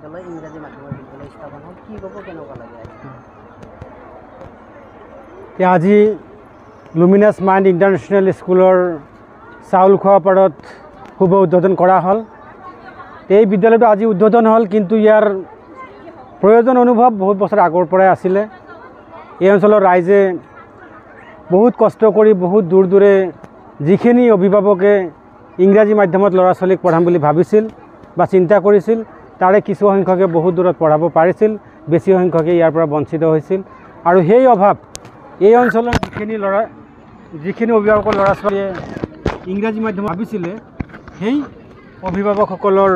বিদ্যালয় ইংৰাজী মাধ্যমৰ বিদ্যালয় স্থাপন হ'ল কি ক'ব কেনেকুৱা লাগে আজি লুমিনাছ মাইণ্ড ইণ্টাৰনেশ্যনেল স্কুলৰ চাউল খোৱা পাৰত শুভ উদ্বোধন কৰা হ'ল। এই বিদ্যালয়টো আজি উদ্বোধন হ'ল, কিন্তু ইয়াৰ প্ৰয়োজন অনুভৱ বহুত বছৰ আগৰ পৰাই আছিলে। এই অঞ্চলৰ ৰাইজে বহুত কষ্ট কৰি বহুত দূৰ দূৰে যিখিনি অভিভাৱকে ইংৰাজী মাধ্যমত ল'ৰা ছোৱালীক পঢ়াম বুলি ভাবিছিল বা চিন্তা কৰিছিল, তাৰে কিছু সংখ্যকে বহুত দূৰত পঢ়াব পাৰিছিল, বেছি সংখ্যকে ইয়াৰ পৰা বঞ্চিত হৈছিল। আৰু সেই অভাৱ এই অঞ্চলৰ যিখিনি অভিভাৱকৰ ল'ৰা ছোৱালীয়ে ইংৰাজী মাধ্যম ভাবিছিলে, সেই অভিভাৱকসকলৰ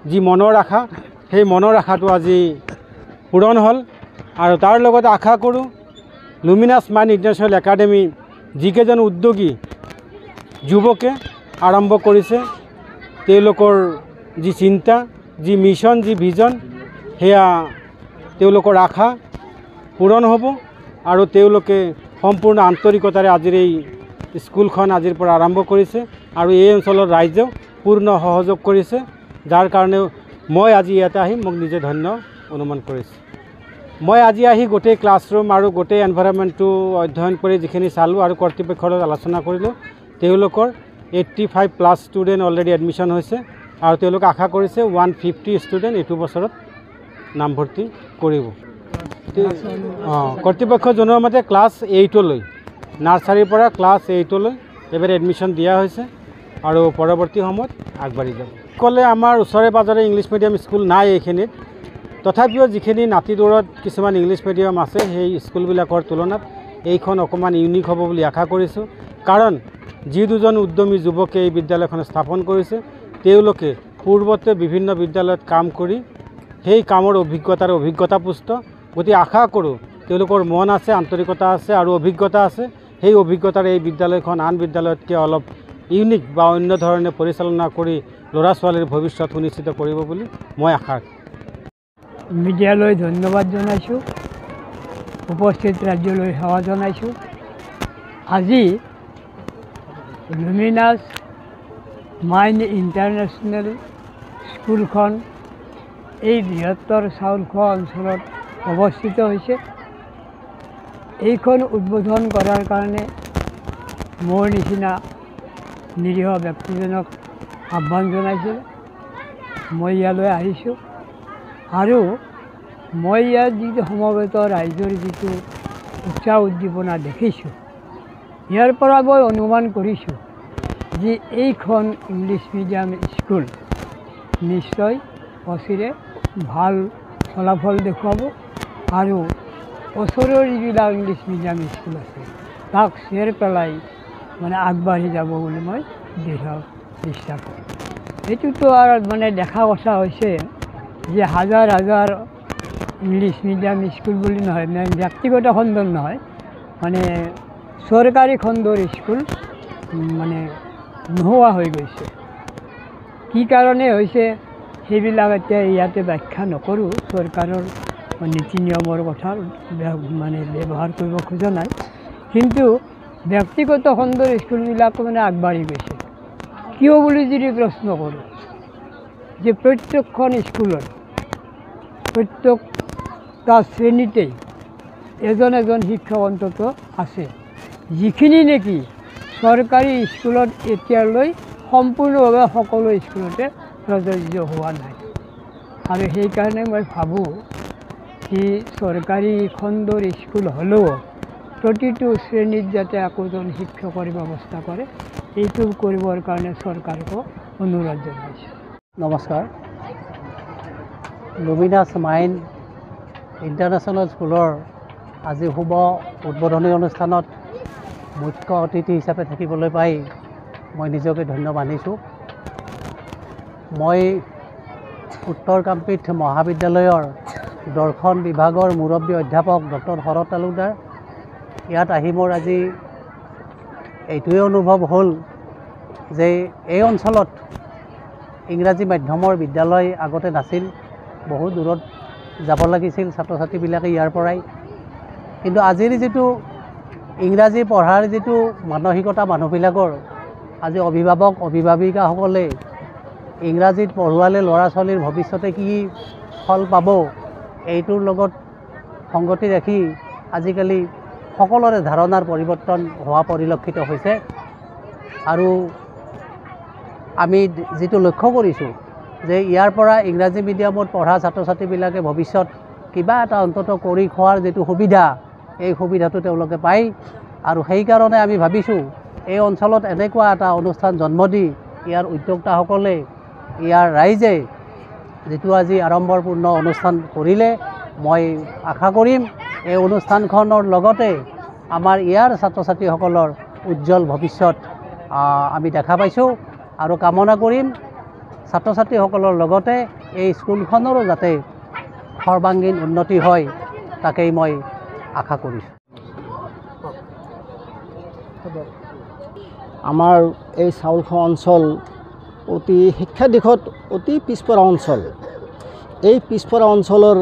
যি মনৰ আশা, সেই মনৰ আশাটো আজি পূৰণ হ'ল। আৰু তাৰ লগতে আশা কৰোঁ লুমিনাছ মাইণ্ড ইণ্টাৰনেশ্যনেল একাডেমি যিকেইজন উদ্যোগী যুৱকে আৰম্ভ কৰিছে, তেওঁলোকৰ যি চিন্তা, যি মিছন, যি ভিজন, সেয়া তেওঁলোকৰ আশা পূৰণ হ'ব। আৰু তেওঁলোকে সম্পূৰ্ণ আন্তৰিকতাৰে আজিৰ এই স্কুলখন আজিৰ পৰা আৰম্ভ কৰিছে আৰু এই অঞ্চলৰ ৰাইজেও পূৰ্ণ সহযোগ কৰিছে, যাৰ কাৰণে মই আজি ইয়াতে আহি মোক নিজে ধন্য অনুমান কৰিছোঁ। মই আজি আহি গোটেই ক্লাছৰুম আৰু গোটেই এনভাইৰনমেণ্টটো অধ্যয়ন কৰি যিখিনি চালোঁ আৰু কৰ্তৃপক্ষৰ লগত আলোচনা কৰিলোঁ, তেওঁলোকৰ 85+ ষ্টুডেণ্ট অলৰেডি এডমিশ্যন হৈছে আৰু তেওঁলোকে আশা কৰিছে 150 ষ্টুডেণ্ট এইটো বছৰত নামভৰ্তি কৰিব। কৰ্তৃপক্ষ জনোৱা মতে ক্লাছ 8লৈ, নাৰ্চাৰীৰ পৰা ক্লাছ 8লৈ এবাৰ এডমিশ্যন দিয়া হৈছে আৰু পৰৱৰ্তী সময়ত আগবাঢ়ি যাব। ক'লে আমাৰ ওচৰে পাঁজৰে ইংলিছ মিডিয়াম স্কুল নাই এইখিনিত, তথাপিও যিখিনি নাতি দূৰত কিছুমান ইংলিছ মিডিয়াম আছে, সেই স্কুলবিলাকৰ তুলনাত এইখন অকণমান ইউনিক হ'ব বুলি আশা কৰিছোঁ। কাৰণ যি দুজন উদ্যমী যুৱকে এই বিদ্যালয়খন স্থাপন কৰিছে, তেওঁলোকে পূৰ্বতে বিভিন্ন বিদ্যালয়ত কাম কৰি সেই কামৰ অভিজ্ঞতাপুষ্ট। গতিকে আশা কৰোঁ তেওঁলোকৰ মন আছে, আন্তৰিকতা আছে আৰু অভিজ্ঞতা আছে। সেই অভিজ্ঞতাৰে এই বিদ্যালয়খন আন বিদ্যালয়তকৈ অলপ ইউনিক বা অন্য ধৰণে পৰিচালনা কৰি ল'ৰা ছোৱালীৰ ভৱিষ্যত সুনিশ্চিত কৰিব বুলি মই আশা ৰাখোঁ। মিডিয়ালৈ ধন্যবাদ জনাইছোঁ, উপস্থিত ৰাজ্যলৈ সেৱা জনাইছোঁ। আজি লুমিনাছ মাইণ্ড ইণ্টাৰনেশ্যনেল স্কুলখন এই বৃহত্তৰ চাউলখোৱা অঞ্চলত অৱস্থিত হৈছে। এইখন উদ্বোধন কৰাৰ কাৰণে মোৰ নিচিনা নিৰীহ ব্যক্তিজনক আহ্বান জনাইছিল। মই ইয়ালৈ আহিছোঁ আৰু মই ইয়াত যিটো সমবেত ৰাইজৰ যিটো উৎসাহ উদ্দীপনা দেখিছোঁ, ইয়াৰ পৰা মই অনুমান কৰিছোঁ যে এইখন ইংলিছ মিডিয়াম স্কুল নিশ্চয় অচিৰে ভাল ফলাফল দেখুৱাব আৰু ওচৰৰ যিবিলাক ইংলিছ মিডিয়াম স্কুল আছে তাক চেৰ পেলাই আগবাঢ়ি যাব বুলি মই দৃঢ় বিশ্বাস কৰোঁ। এইটোতো আৰু দেখা কথা হৈছে যে হাজাৰ হাজাৰ ইংলিছ মিডিয়াম স্কুল বুলি নহয়, ব্যক্তিগত খণ্ডৰ নহয়, চৰকাৰী খণ্ডৰ স্কুল নোহোৱা হৈ গৈছে। কি কাৰণে হৈছে সেইবিলাক এতিয়া ইয়াতে ব্যাখ্যা নকৰোঁ, চৰকাৰৰ নীতি নিয়মৰ কথা ব্যৱহাৰ কৰিব খোজা নাই। কিন্তু ব্যক্তিগত খণ্ডৰ স্কুলবিলাক আগবাঢ়ি গৈছে। কিয় বুলি যদি প্ৰশ্ন কৰোঁ, যে প্ৰত্যেকখন স্কুলত প্ৰত্যেকটা শ্ৰেণীতেই এজন এজন শিক্ষক অন্তত আছে, যিখিনি নেকি চৰকাৰী স্কুলত এতিয়ালৈ সম্পূৰ্ণভাৱে সকলো স্কুলতে প্ৰযোজ্য হোৱা নাই। আৰু সেইকাৰণে মই ভাবোঁ যে চৰকাৰী খণ্ডৰ স্কুল হ'লেও প্ৰতিটো শ্ৰেণীত যাতে একোজন শিক্ষকৰ ব্যৱস্থা কৰে, এইটো কৰিবৰ কাৰণে চৰকাৰকো অনুৰোধ জনাইছোঁ। নমস্কাৰ। লুমিনাছ মাইণ্ড ইণ্টাৰনেশ্যনেল স্কুলৰ আজি শুভ উদ্বোধনী অনুষ্ঠানত মুখ্য অতিথি হিচাপে থাকিবলৈ পাই মই নিজকে ধন্য মানিছোঁ। মই উত্তৰ কামৰূপ মহাবিদ্যালয়ৰ দৰ্শন বিভাগৰ মুৰব্বী অধ্যাপক ডক্টৰ শৰৎ তালুকদাৰ। ইয়াত আহি মোৰ আজি এইটোৱে অনুভৱ হ'ল যে এই অঞ্চলত ইংৰাজী মাধ্যমৰ বিদ্যালয় আগতে নাছিল, বহুত দূৰত যাব লাগিছিল ছাত্ৰ ছাত্ৰীবিলাকে ইয়াৰ পৰাই। কিন্তু আজিৰ যিটো ইংৰাজী পঢ়াৰ যিটো মানসিকতা মানুহবিলাকৰ, আজি অভিভাৱক অভিভাৱিকাসকলে ইংৰাজীত পঢ়ুৱালে ল'ৰা ছোৱালীৰ ভৱিষ্যতে কি ফল পাব, এইটোৰ লগত সংগতি ৰাখি আজিকালি সকলোৰে ধাৰণাৰ পৰিৱৰ্তন হোৱা পৰিলক্ষিত হৈছে। আৰু আমি যিটো লক্ষ্য কৰিছোঁ যে ইয়াৰ পৰা ইংৰাজী মিডিয়ামত পঢ়া ছাত্ৰ ছাত্ৰীবিলাকে ভৱিষ্যত কিবা এটা অন্তত কৰি খোৱাৰ যিটো সুবিধা, এই সুবিধাটো তেওঁলোকে পায়। আৰু সেইকাৰণে আমি ভাবিছোঁ এই অঞ্চলত এনেকুৱা এটা অনুষ্ঠান জন্ম দি ইয়াৰ উদ্যোক্তাসকলে, ইয়াৰ ৰাইজে যিটো আজি আড়ম্বৰপূৰ্ণ অনুষ্ঠান কৰিলে, মই আশা কৰিম এই অনুষ্ঠানখনৰ লগতে আমাৰ ইয়াৰ ছাত্ৰ ছাত্ৰীসকলৰ উজ্জ্বল ভৱিষ্যত আমি দেখা পাইছোঁ। আৰু কামনা কৰিম ছাত্ৰ ছাত্ৰীসকলৰ লগতে এই স্কুলখনৰো যাতে সৰ্বাংগীন উন্নতি হয়, তাকেই মই আশা কৰিছোঁ। আমাৰ এই চাউলখোৱা অঞ্চল অতি শিক্ষা দিশত অতি পিছপৰা অঞ্চল। এই পিছপৰা অঞ্চলৰ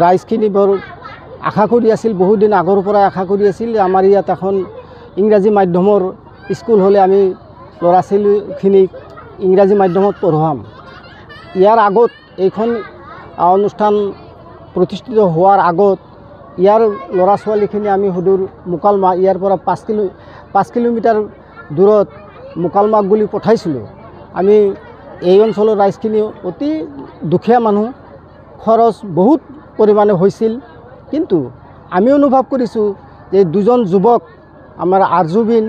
ৰাইজখিনি বৰ আশা কৰি আছিল, বহুদিন আগৰ পৰাই আশা কৰি আছিল আমাৰ ইয়াত এখন ইংৰাজী মাধ্যমৰ স্কুল হ'লে আমি ল'ৰা ছোৱালীখিনিক ইংৰাজী মাধ্যমত পঢ়ুৱাম। ইয়াৰ আগত এইখন অনুষ্ঠান প্ৰতিষ্ঠিত হোৱাৰ আগত ইয়াৰ ল'ৰা ছোৱালীখিনি আমি সুদূৰ মোকালমা, ইয়াৰ পৰা 5 কিলোমিটাৰ দূৰত মোকালমাক বুলি পঠাইছিলোঁ। আমি এই অঞ্চলৰ ৰাইজখিনি অতি দুখীয়া মানুহ, খৰচ বহুত পৰিমাণে হৈছিল। কিন্তু আমি অনুভৱ কৰিছোঁ যে দুজন যুৱক, আমাৰ আৰজুবিন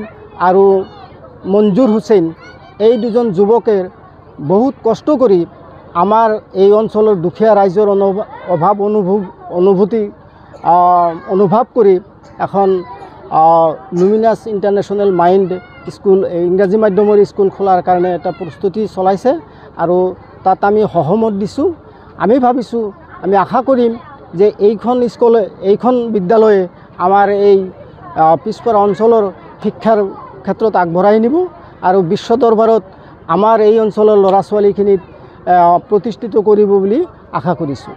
আৰু মঞ্জুৰ হুছেইন, এই দুজন যুৱকে বহুত কষ্ট কৰি আমাৰ এই অঞ্চলৰ দুখীয়া ৰাইজৰ অভাৱ অনুভৱ কৰি এখন লুমিনাছ ইণ্টাৰনেশ্যনেল মাইণ্ড স্কুল, ইংৰাজী মাধ্যমৰ স্কুল খোলাৰ কাৰণে এটা প্ৰস্তুতি চলাইছে আৰু তাত আমি সহমত দিছোঁ। আমি ভাবিছোঁ, আমি আশা কৰিম যে এইখন বিদ্যালয়ে আমাৰ এই পিছপৰা অঞ্চলৰ শিক্ষাৰ ক্ষেত্ৰত আগবঢ়াই নিব আৰু বিশ্ব দৰবাৰত আমাৰ এই অঞ্চলৰ ল'ৰা ছোৱালীখিনিক প্ৰতিষ্ঠিত কৰিব বুলি আশা কৰিছোঁ।